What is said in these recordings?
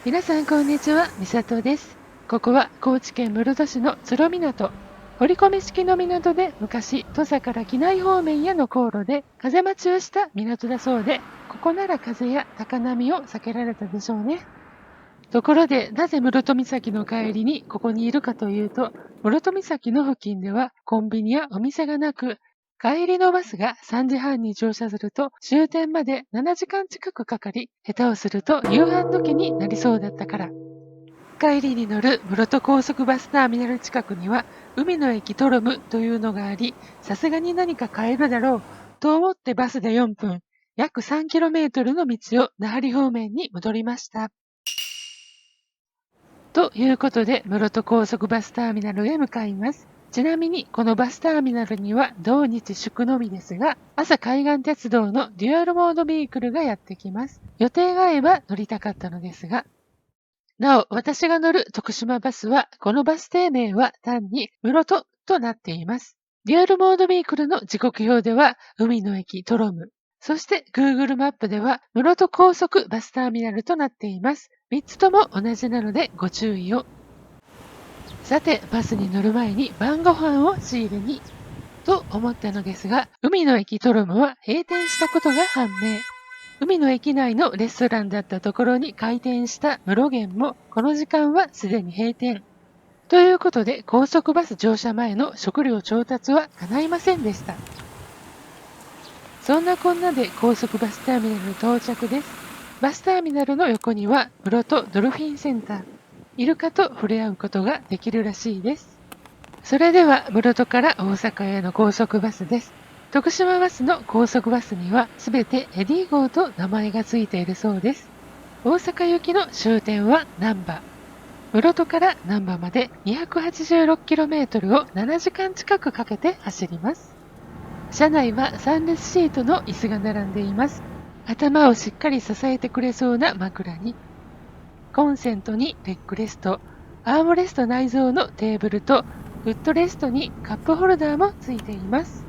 皆さんこんにちは、みさとです。ここは高知県室戸市の鶴港。折り込み式の港で昔、土佐から機内方面への航路で風待ちをした港だそうで、ここなら風や高波を避けられたでしょうね。ところで、なぜ室戸岬の帰りにここにいるかというと、室戸岬の付近ではコンビニやお店がなく、帰りのバスが3時半に乗車すると終点まで7時間近くかかり、下手をすると夕飯時になりそうだったから。帰りに乗る室戸高速バスターミナル近くには海の駅トロムというのがあり、さすがに何か買えるだろうと思ってバスで4分、約 3km の道を那覇里方面に戻りました。ということで、室戸高速バスターミナルへ向かいます。ちなみに、このバスターミナルには同日祝のみですが、朝海岸鉄道のデュアルモードビークルがやってきます。予定が合えば乗りたかったのですが、なお、私が乗る徳島バスは、このバス停名は単に室戸となっています。デュアルモードビークルの時刻表では、海の駅トロム、そして Google マップでは、室戸高速バスターミナルとなっています。3つとも同じなのでご注意を。さて、バスに乗る前に晩ご飯を仕入れに、と思ったのですが、海の駅トロムは閉店したことが判明。海の駅内のレストランだったところに開店した室源も、この時間はすでに閉店。ということで、高速バス乗車前の食料調達は叶いませんでした。そんなこんなで高速バスターミナル到着です。バスターミナルの横には室戸ドルフィンセンター。イルカと触れ合うことができるらしいです。それでは室戸から大阪への高速バスです。徳島バスの高速バスにはすべてエディ号と名前がついているそうです。大阪行きの終点は難波。室戸から難波まで 286km を7時間近くかけて走ります。車内は3列シートの椅子が並んでいます。頭をしっかり支えてくれそうな枕に、コンセントにレッグレスト、アームレスト内蔵のテーブルとフットレストにカップホルダーもついています。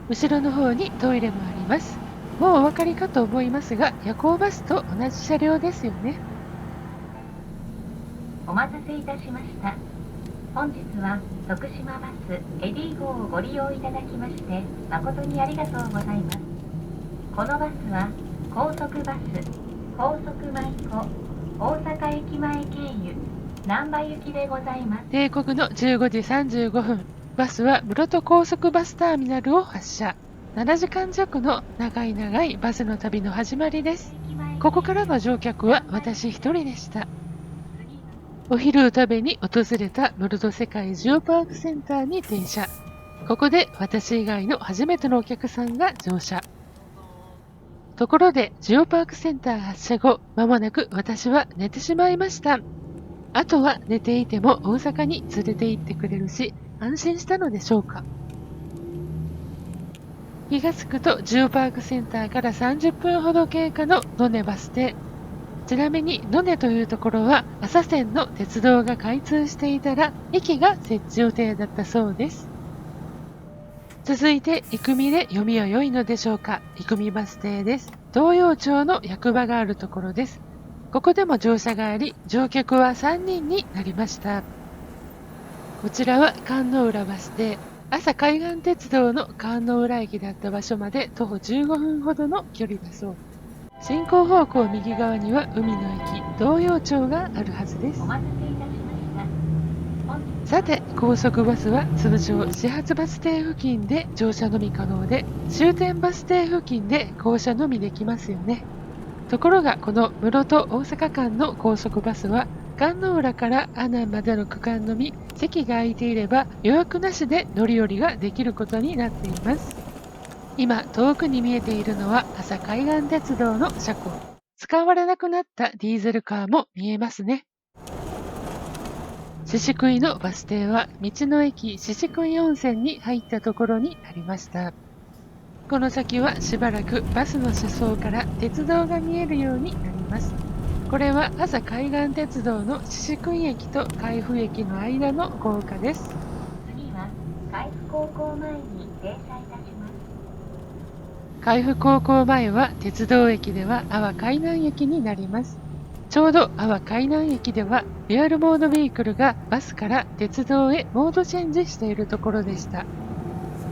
後ろの方にトイレもあります。もうお分かりかと思いますが、夜行バスと同じ車両ですよね。お待たせいたしました。本日は徳島バスエディ号をご利用いただきまして誠にありがとうございます。このバスは高速バス高速舞子大阪駅前経由難波行きでございます。定刻の15時35分、バスは室戸高速バスターミナルを発車。7時間弱の長いバスの旅の始まりです。ここからの乗客は私一人でした。お昼を食べに訪れた室戸世界ジオパークセンターに停車。ここで私以外の初めてのお客さんが乗車。ところで、ジオパークセンター発車後、間もなく私は寝てしまいました。あとは寝ていても大阪に連れて行ってくれるし、安心したのでしょうか。気がつくとジオパークセンターから30分ほど経過の野根バス停。ちなみに野根というところは朝線の鉄道が開通していたら駅が設置予定だったそうです。続いて生見で読みは良いのでしょうか。生見バス停です。東洋町の役場があるところです。ここでも乗車があり、乗客は3人になりました。こちらは観音浦バス停。朝海岸鉄道の観音浦駅だった場所まで徒歩15分ほどの距離だそう。進行方向右側には海の駅東洋町があるはずです。お待たせいたしました。さて、高速バスは通常始発バス停付近で乗車のみ可能で、終点バス停付近で降車のみできますよね。ところがこの室戸大阪間の高速バスは観音浦から阿南までの区間のみ席が空いていれば予約なしで乗り降りができることになっています。今遠くに見えているのは朝海岸鉄道の車庫。使われなくなったディーゼルカーも見えますね。宍喰のバス停は道の駅宍喰温泉に入ったところにありました。この先はしばらくバスの車窓から鉄道が見えるようになります。これは朝海岸鉄道の宍喰駅と海部駅の間の高架です。次は海部高校前に停車いたします。海部高校前は鉄道駅では阿波海南駅になります。ちょうど阿波海南駅ではデュアルモードビークルがバスから鉄道へモードチェンジしているところでした。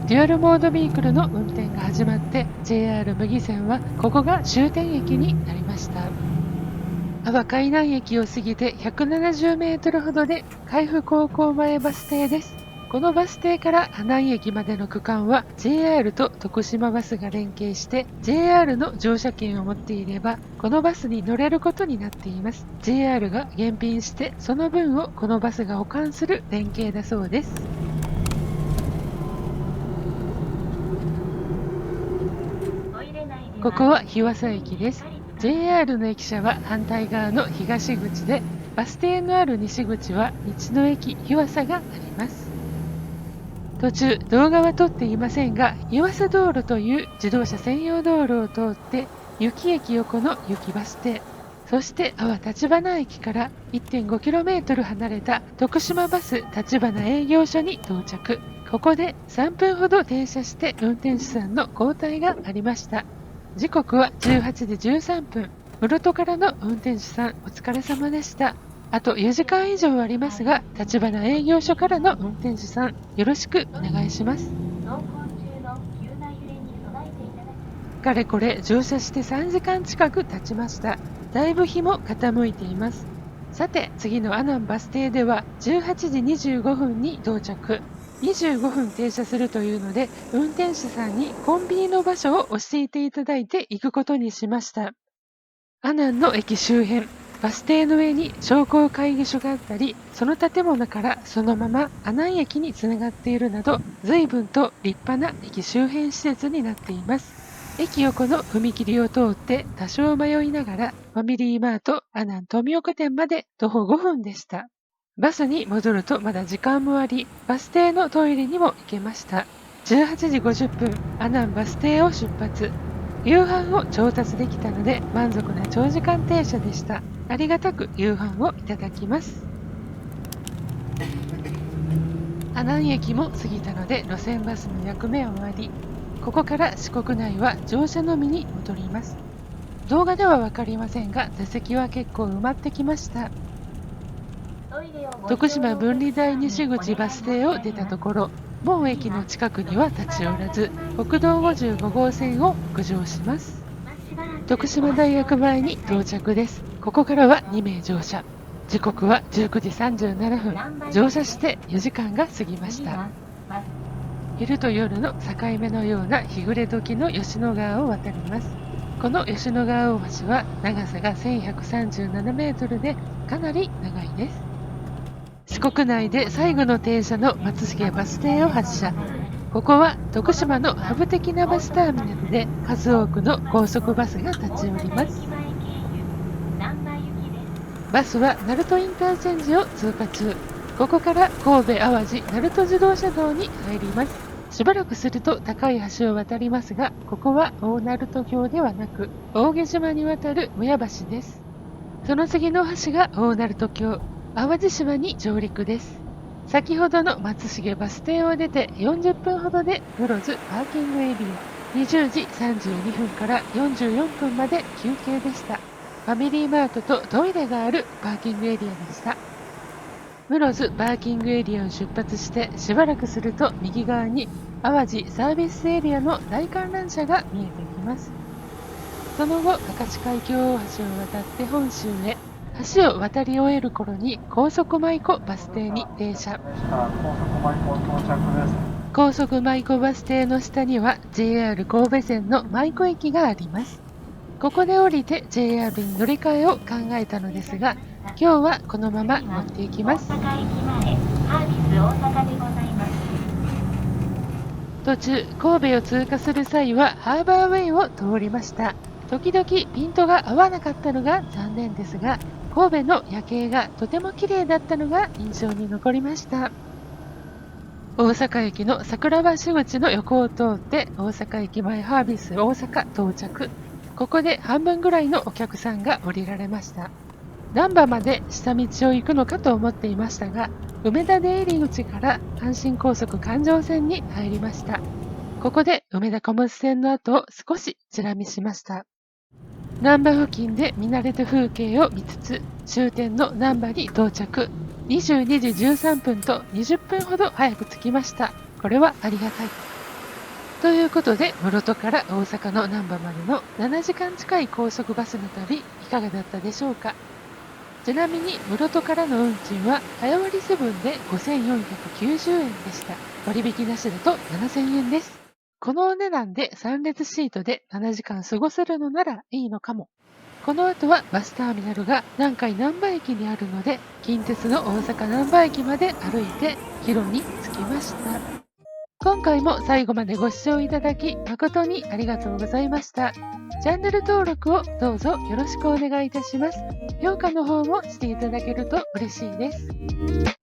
デュアルモードビークルの運転が始まって JR 牟岐線はここが終点駅になりました。阿波海南駅を過ぎて170メートルほどで海部高校前バス停です。このバス停から阿南駅までの区間は JR と徳島バスが連携して JR の乗車券を持っていればこのバスに乗れることになっています。JR が減便してその分をこのバスが補完する連携だそうです。ここは日和佐駅です。JR の駅舎は反対側の東口でバス停のある西口は道の駅日和佐があります。途中動画は撮っていませんが日和佐道路という自動車専用道路を通って雪駅横の雪バス停、そして阿波立花駅から 1.5km 離れた徳島バス立花営業所に到着。ここで3分ほど停車して運転手さんの交代がありました。時刻は18時13分。室戸からの運転手さんお疲れ様でした。あと4時間以上ありますが、立花営業所からの運転手さん、よろしくお願いします。かれこれ乗車して3時間近く経ちました。だいぶ日も傾いています。さて、次の阿南バス停では18時25分に到着。25分停車するというので、運転手さんにコンビニの場所を教えていただいて行くことにしました。阿南の駅周辺、バス停の上に商工会議所があったり、その建物からそのまま阿南駅につながっているなど、随分と立派な駅周辺施設になっています。駅横の踏切を通って多少迷いながら、ファミリーマート阿南富岡店まで徒歩5分でした。バスに戻るとまだ時間もあり、バス停のトイレにも行けました。18時50分、阿南バス停を出発。夕飯を調達できたので満足な長時間停車でした。ありがたく夕飯をいただきます。阿南駅も過ぎたので路線バスの役目を終わり、ここから四国内は乗車のみに戻ります。動画ではわかりませんが、座席は結構埋まってきました。徳島分離台西口バス停を出たところ、もう駅の近くには立ち寄らず、国道55号線を北上します。徳島大学前に到着です。ここからは2名乗車。時刻は19時37分。乗車して4時間が過ぎました。昼と夜の境目のような日暮れ時の吉野川を渡ります。この吉野川大橋は長さが1137メートルでかなり長いです。四国内で最後の停車の松重バス停を発車。ここは徳島のハブ的なバスターミナルで数多くの高速バスが立ち寄ります。バスは鳴門インターチェンジを通過中。ここから神戸淡路鳴門自動車道に入ります。しばらくすると高い橋を渡りますが、ここは大鳴門橋ではなく大毛島に渡る親橋です。その次の橋が大鳴門橋。淡路島に上陸です。先ほどの松重バス停を出て40分ほどで室津パーキングエリア。20時32分から44分まで休憩でした。ファミリーマートとトイレがあるパーキングエリアでした。室津パーキングエリアを出発してしばらくすると右側に淡路サービスエリアの大観覧車が見えてきます。その後、明石海峡大橋を渡って本州へ。橋を渡り終える頃に高速舞子バス停に停車。高速舞子バス停の下には JR 神戸線の舞子駅があります。ここで降りて JR に乗り換えを考えたのですが、今日はこのまま乗っていきます。途中、神戸を通過する際はハーバーウェイを通りました。時々ピントが合わなかったのが残念ですが、神戸の夜景がとても綺麗だったのが印象に残りました。大阪駅の桜橋口の横を通って大阪駅前ハービス大阪到着。ここで半分ぐらいのお客さんが降りられました。難波まで下道を行くのかと思っていましたが、梅田出入り口から阪神高速環状線に入りました。ここで梅田貨物線の後を少しチラ見しました。難波付近で見慣れた風景を見つつ、終点の難波に到着。22時13分と20分ほど早く着きました。これはありがたい。ということで、室戸から大阪の難波までの7時間近い高速バスの旅、いかがだったでしょうか。ちなみに、室戸からの運賃は、早割りセブンで5490円でした。割引なしだと7000円です。このお値段で3列シートで7時間過ごせるのならいいのかも。この後はバスターミナルが南海難波駅にあるので、近鉄の大阪難波駅まで歩いて広に着きました。今回も最後までご視聴いただき誠にありがとうございました。チャンネル登録をどうぞよろしくお願いいたします。評価の方もしていただけると嬉しいです。